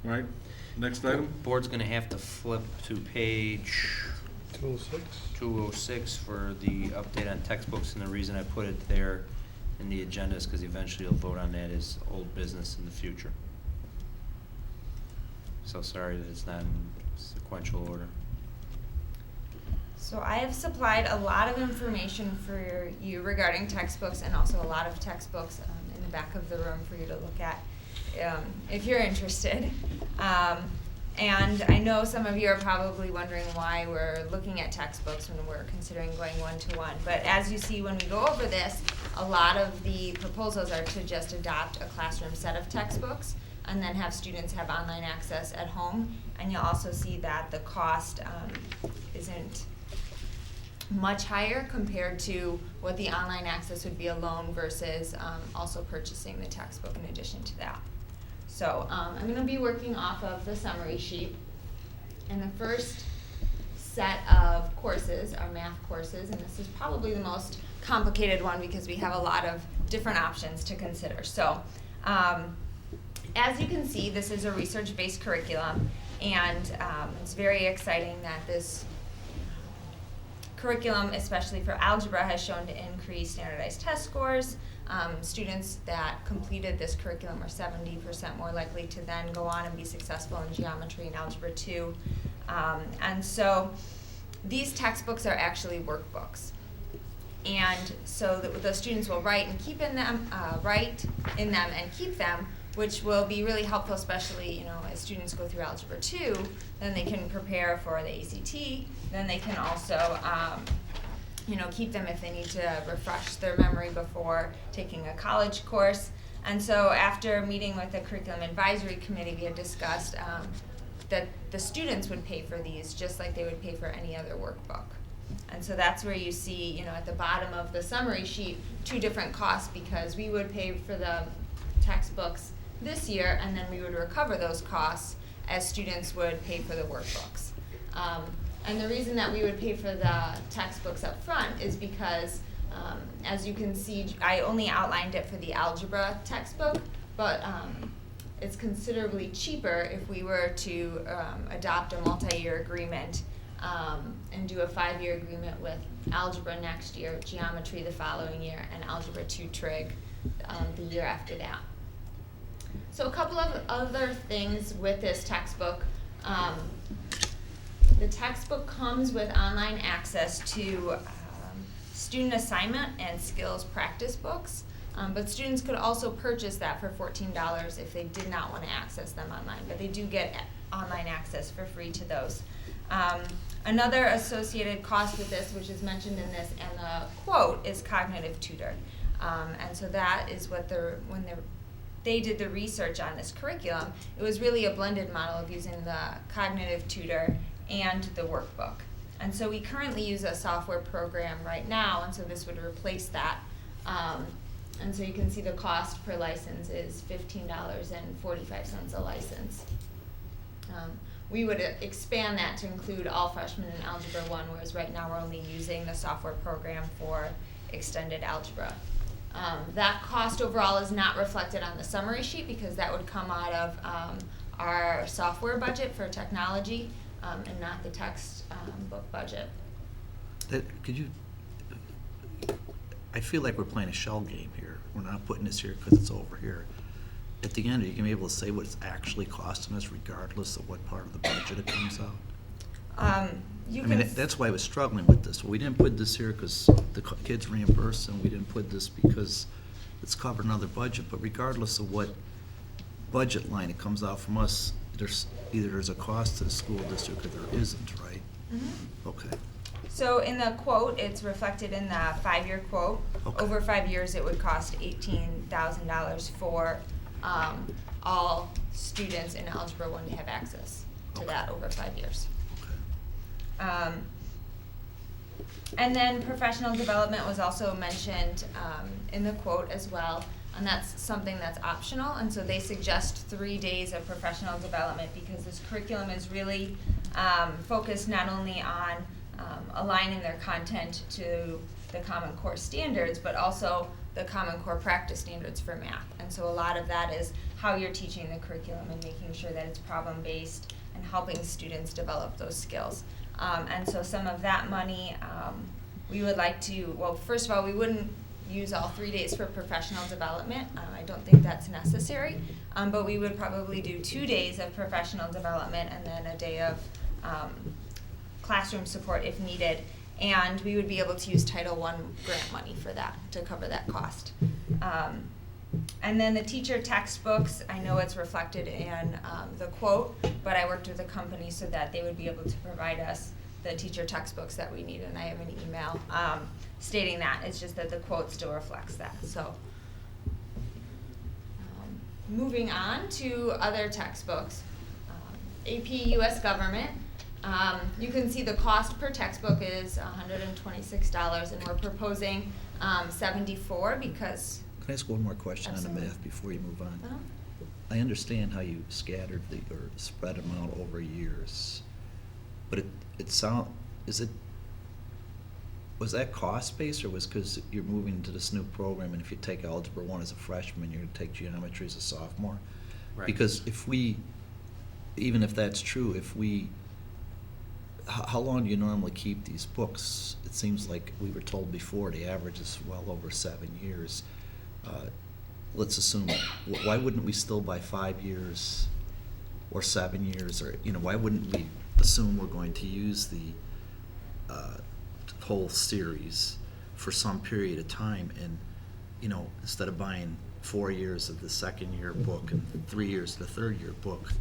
All right, next item. Board's gonna have to flip to page 206. 206 for the update on textbooks, and the reason I put it there in the agenda is because eventually you'll vote on that as old business in the future. So sorry that it's not in sequential order. So I have supplied a lot of information for you regarding textbooks, and also a lot of textbooks in the back of the room for you to look at if you're interested. And I know some of you are probably wondering why we're looking at textbooks when we're considering going one-to-one. But as you see when we go over this, a lot of the proposals are to just adopt a classroom set of textbooks and then have students have online access at home. And you'll also see that the cost isn't much higher compared to what the online access would be alone versus also purchasing the textbook in addition to that. So I'm going to be working off of the summary sheet. And the first set of courses are math courses, and this is probably the most complicated one because we have a lot of different options to consider. So as you can see, this is a research-based curriculum, and it's very exciting that this curriculum, especially for algebra, has shown to increase standardized test scores. Students that completed this curriculum are 70% more likely to then go on and be successful in geometry and algebra 2. And so these textbooks are actually workbooks. And so the students will write and keep in them, and keep them, which will be really helpful, especially as students go through algebra 2. Then they can prepare for the ACT. Then they can also keep them if they need to refresh their memory before taking a college course. And so after meeting with the Curriculum Advisory Committee, we had discussed that the students would pay for these just like they would pay for any other workbook. And so that's where you see, at the bottom of the summary sheet, two different costs, because we would pay for the textbooks this year, and then we would recover those costs as students would pay for the workbooks. And the reason that we would pay for the textbooks up front is because, as you can see, I only outlined it for the algebra textbook, but it's considerably cheaper if we were to adopt a multi-year agreement and do a 5-year agreement with algebra next year, geometry the following year, and algebra 2 trig the year after that. So a couple of other things with this textbook. The textbook comes with online access to student assignment and skills practice books, but students could also purchase that for $14 if they did not want to access them online, but they do get online access for free to those. Another associated cost with this, which is mentioned in this and the quote, is cognitive tutor. And so that is what they did the research on this curriculum. It was really a blended model of using the cognitive tutor and the workbook. And so we currently use a software program right now, and so this would replace that. And so you can see the cost per license is $15.45 a license. We would expand that to include all freshmen in Algebra 1, whereas right now we're only using the software program for extended algebra. That cost overall is not reflected on the summary sheet because that would come out of our software budget for technology and not the textbook budget. I feel like we're playing a shell game here. We're not putting this here because it's over here. At the end, are you going to be able to say what it's actually costing us regardless of what part of the budget it comes out? That's why I was struggling with this. We didn't put this here because the kids reimburse, and we didn't put this because it's covered another budget. But regardless of what budget line it comes out from us, there's a cost to the school district or there isn't, right? Mm-hmm. Okay. So in the quote, it's reflected in the 5-year quote. Okay. Over 5 years, it would cost $18,000 for all students in Algebra 1 to have access to that over 5 years. And then professional development was also mentioned in the quote as well, and that's something that's optional, and so they suggest 3 days of professional development because this curriculum is really focused not only on aligning their content to the Common Core standards, but also the Common Core practice standards for math. And so a lot of that is how you're teaching the curriculum and making sure that it's problem-based and helping students develop those skills. And so some of that money, we would like to, well, first of all, we wouldn't use all 3 days for professional development. I don't think that's necessary, but we would probably do 2 days of professional development and then a day of classroom support if needed. And we would be able to use Title I grant money for that, to cover that cost. And then the teacher textbooks, I know it's reflected in the quote, but I worked with a company so that they would be able to provide us the teacher textbooks that we need, and I have an email stating that. It's just that the quote still reflects that. So, moving on to other textbooks, AP US Government. You can see the cost per textbook is $126, and we're proposing $74 because. Can I ask one more question on the Absolutely. math before you move on? Uh-huh. I understand how you scattered or spread them out over years, but was that cost-based, or was because you're moving into this new program, and if you take Algebra 1 as a freshman, you're going to take Geometry as a sophomore? Right. Because even if that's true, how long do you normally keep these books? It seems like we were told before the average is well over 7 years. Let's assume, why wouldn't we still buy 5 years or 7 years, or why wouldn't we assume we're going to use the whole series for some period of time, and instead of buying 4 years of the second year book and 3 years of the third year book,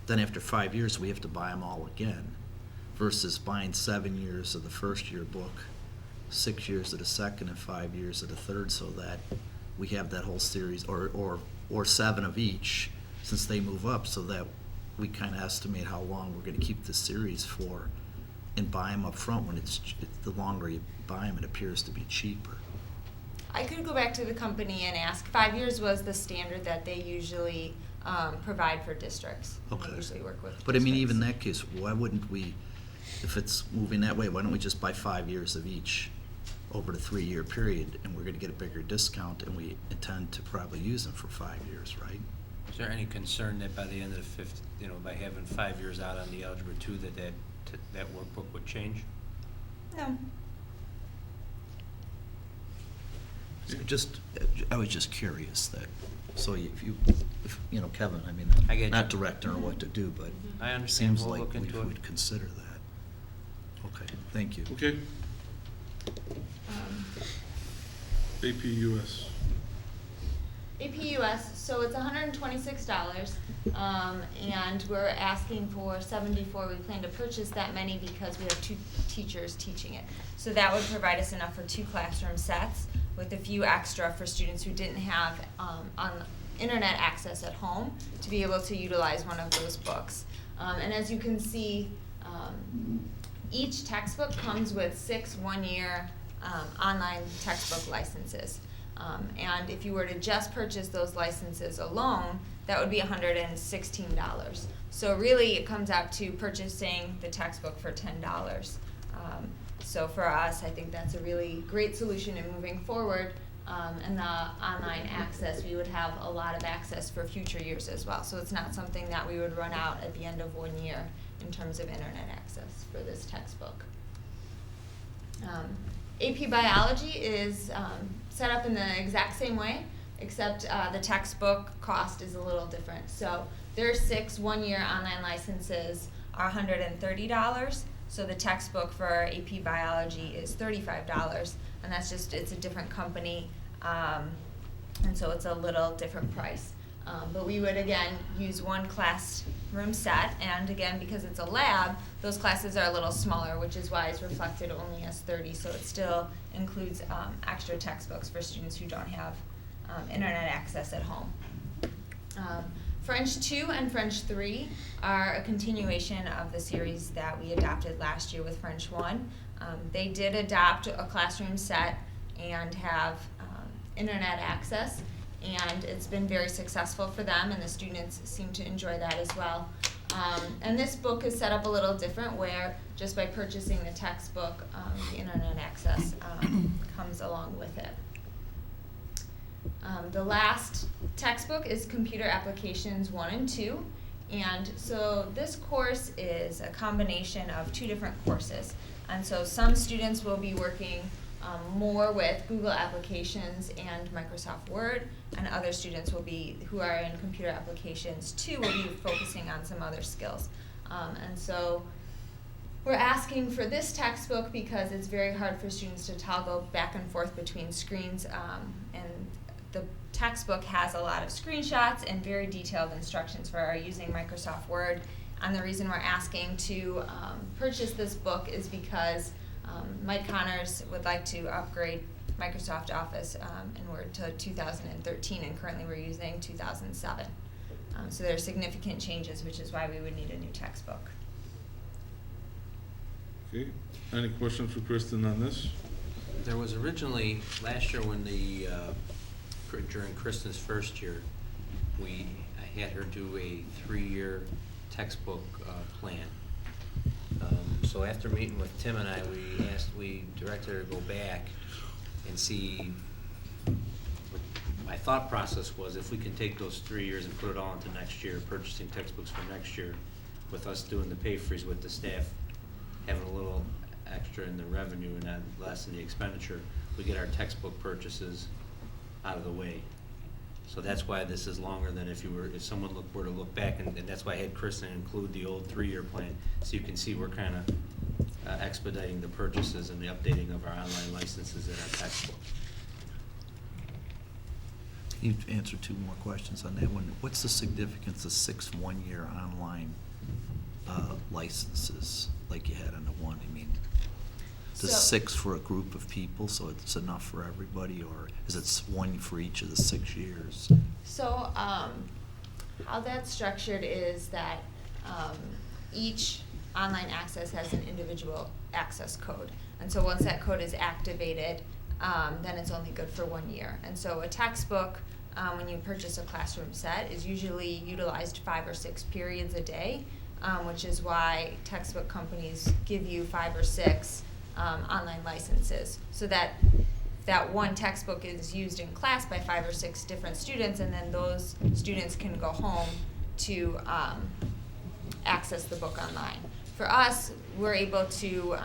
then after 5 years we have to buy them all again, versus buying 7 years of the first year book, 6 years of the second, and 5 years of the third, so that we have that whole series, or 7 of each, since they move up, so that we kind of estimate how long we're going to keep this series for, and buy them up front. When the longer you buy them, it appears to be cheaper. I could go back to the company and ask. 5 years was the standard that they usually provide for districts. Okay. They usually work with But I mean, districts. even in that case, why wouldn't we, if it's moving that way, why don't we just buy 5 years of each over the 3-year period, and we're going to get a bigger discount, and we intend to probably use them for 5 years, right? Is there any concern that by the end of the fifth, by having 5 years out on the Algebra 2, that workbook would change? No. I was just curious that, so if Kevin, I mean, I get not you. directing her what to do, but I it understand. seems We'll like look we into it. would consider that. Okay, thank you. Okay, Um, AP US. AP US, so it's $126, and we're asking for 74. We plan to purchase that many because we have 2 teachers teaching it. So that would provide us enough for 2 classroom sets, with a few extra for students who didn't have on internet access at home to be able to utilize one of those books. And as you can see, each textbook comes with 6 one-year online textbook licenses. And if you were to just purchase those licenses alone, that would be $116. So really, it comes out to purchasing the textbook for $10. So for us, I think that's a really great solution in moving forward. And the online access, we would have a lot of access for future years as well. So it's not something that we would run out at the end of 1 year in terms of internet access for this textbook. AP Biology is set up in the exact same way, except the textbook cost is a little different. So their 6 one-year online licenses are $130. So the textbook for AP Biology is $35, and that's just, it's a different company, and so it's a little different price. But we would, again, use 1 classroom set, and again, because it's a lab, those classes are a little smaller, which is why it's reflected only as 30, so it still includes extra textbooks for students who don't have internet access at home. French 2 and French 3 are a continuation of the series that we adopted last year with French 1. They did adopt a classroom set and have internet access, and it's been very successful for them, and the students seem to enjoy that as well. And this book is set up a little different, where just by purchasing the textbook, the internet access comes along with it. The last textbook is Computer Applications 1 and 2. And so this course is a combination of 2 different courses. And so some students will be working more with Google Applications and Microsoft Word, and other students who are in Computer Applications 2 will be focusing on some other skills. And so we're asking for this textbook because it's very hard for students to toggle back and forth between screens, and the textbook has a lot of screenshots and very detailed instructions for using Microsoft Word. And the reason we're asking to purchase this book is because Mike Connors would like to upgrade Microsoft Office and Word to 2013, and currently we're using 2007. So there are significant changes, which is why we would need a new textbook. Okay, any questions for Kristen on this? There was originally, last year when during Kristen's first year, I had her do a 3-year textbook plan. So after meeting with Tim and I, we directed her to go back and see. My thought process was, if we can take those 3 years and put it all into next year, purchasing textbooks for next year, with us doing the pay freeze with the staff, having a little extra in the revenue and then less in the expenditure, we get our textbook purchases out of the way. So that's why this is longer than if someone were to look back, and that's why I had Kristen include the old 3-year plan, so you can see we're kind of expediting the purchases and the updating of our online licenses in our textbook. You answered 2 more questions on that one. What's the significance of 6 1-year online licenses like you had on the one? I mean, the 6 for a group of people, so it's enough for everybody, or is it 1 for each of the 6 years? So how that's structured is that each online access has an individual access code. And so once that code is activated, then it's only good for 1 year. And so a textbook, when you purchase a classroom set, is usually utilized 5 or 6 periods a day, which is why textbook companies give you 5 or 6 online licenses, so that one textbook is used in class by 5 or 6 different students, and then those students can go home to access the book online. For us, we're able to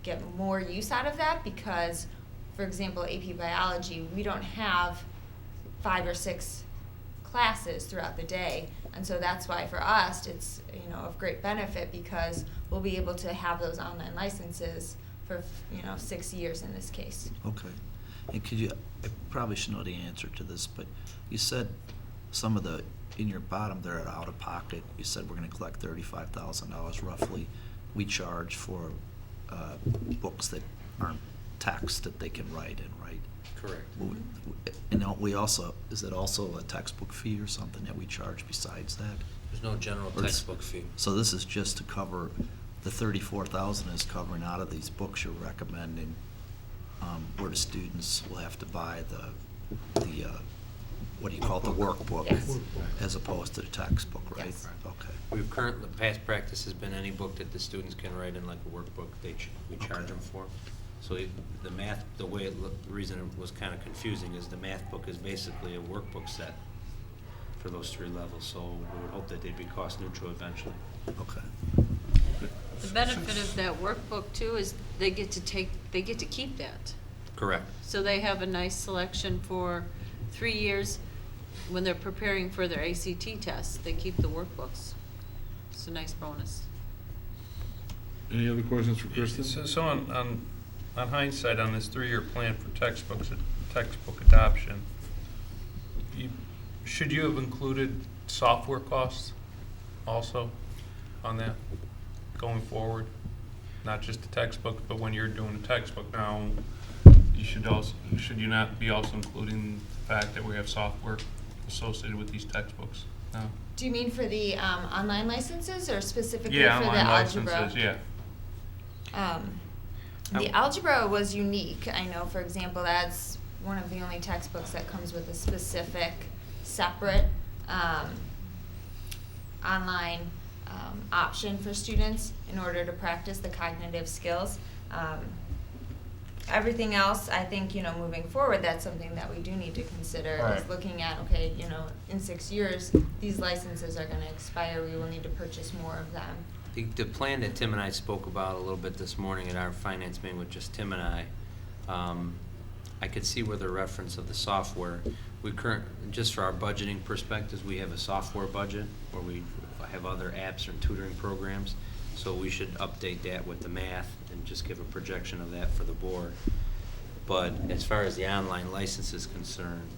get more use out of that because, for example, AP Biology, we don't have 5 or 6 classes throughout the day, and so that's why for us it's of great benefit, because we'll be able to have those online licenses for 6 years in this case. Okay. And I probably should know the answer to this, but you said some of in your bottom there at out of pocket, you said we're going to collect $35,000 roughly. We charge for books that aren't text that they can write in, right? Correct. And we also, is it also a textbook fee or something that we charge besides that? There's no general textbook fee. So this is just to cover, the $34,000 is covering out of these books you're recommending, where the students will have to buy the what do you call it, the workbook, Yes. as opposed to the textbook, right? Yes. Okay. Past practice has been any book that the students can write in like a workbook, we charge them for. So the math, the reason it was kind of confusing is the math book is basically a workbook set for those 3 levels, so we would hope that they'd be cost neutral eventually. Okay. The benefit of that workbook too is they get to keep that. Correct. So they have a nice selection for 3 years. When they're preparing for their ACT tests, they keep the workbooks. It's a nice bonus. Any other questions for Kristen? So on hindsight, on this 3-year plan for textbooks, textbook adoption, should you have included software costs also on that going forward? Not just the textbook, but when you're doing a textbook now, should you not be also including the fact that we have software associated with these textbooks now? Do you mean for the online licenses, or specifically Yeah, for the online algebra? licenses, yeah. The algebra was unique. I know, for example, that's one of the only textbooks that comes with a specific, separate online option for students in order to practice the cognitive skills. Everything else, I think, moving forward, that's something that we do need to consider, is Right. looking at, okay, in 6 years, these licenses are gonna expire, we will need to purchase more of them. The plan that Tim and I spoke about a little bit this morning at our finance meeting with just Tim and I could see where the reference of the software, just for our budgeting perspectives, we have a software budget where we have other apps and tutoring programs, so we should update that with the math and just give a projection of that for the board. But as far as the online license is concerned,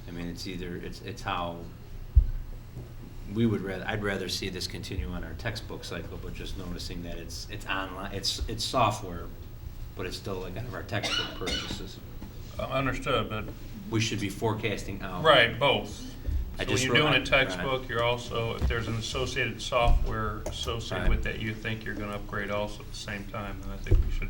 I mean, it's how I'd rather see this continue on our textbook cycle, but just noticing that it's online, it's software, but it's still like kind of our textbook purchases. Understood, but, We should be forecasting out. right, both. I So when just you're wrote- doing a right. textbook, you're also, if there's an associated software associated Right. with that you think you're gonna upgrade also at the same time, then I think we should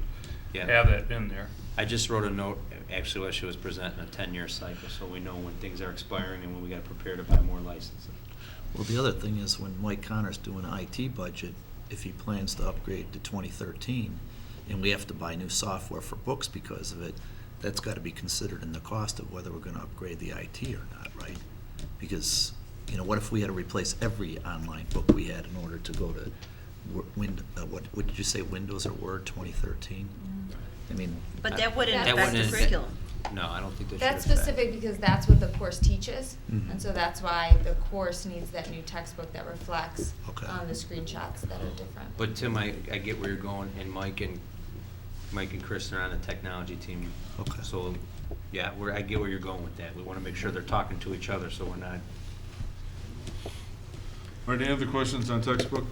Yeah. have that in there. I just wrote a note, actually, what she was presenting, a 10-year cycle, so we know when things are expiring and when we gotta prepare to buy more licenses. Well, the other thing is when Mike Connor's doing an IT budget, if he plans to upgrade to 2013, and we have to buy new software for books because of it, that's gotta be considered in the cost of whether we're gonna upgrade the IT or not, right? Because, what if we had to replace every online book we had in order to go to what did you say, Windows or Word 2013? I mean, But that wouldn't That affect the wouldn't- curriculum. No, I don't think that should That's affect. specific because that's what the course teaches, Mhm. and so that's why the course needs that new textbook that reflects Okay. the screenshots that are different. But Tim, I get where you're going, and Mike and Kristen are on the technology team. Okay. So, yeah, I get where you're going with that. We wanna make sure they're talking to each other, so we're not. All right, any other questions on textbook?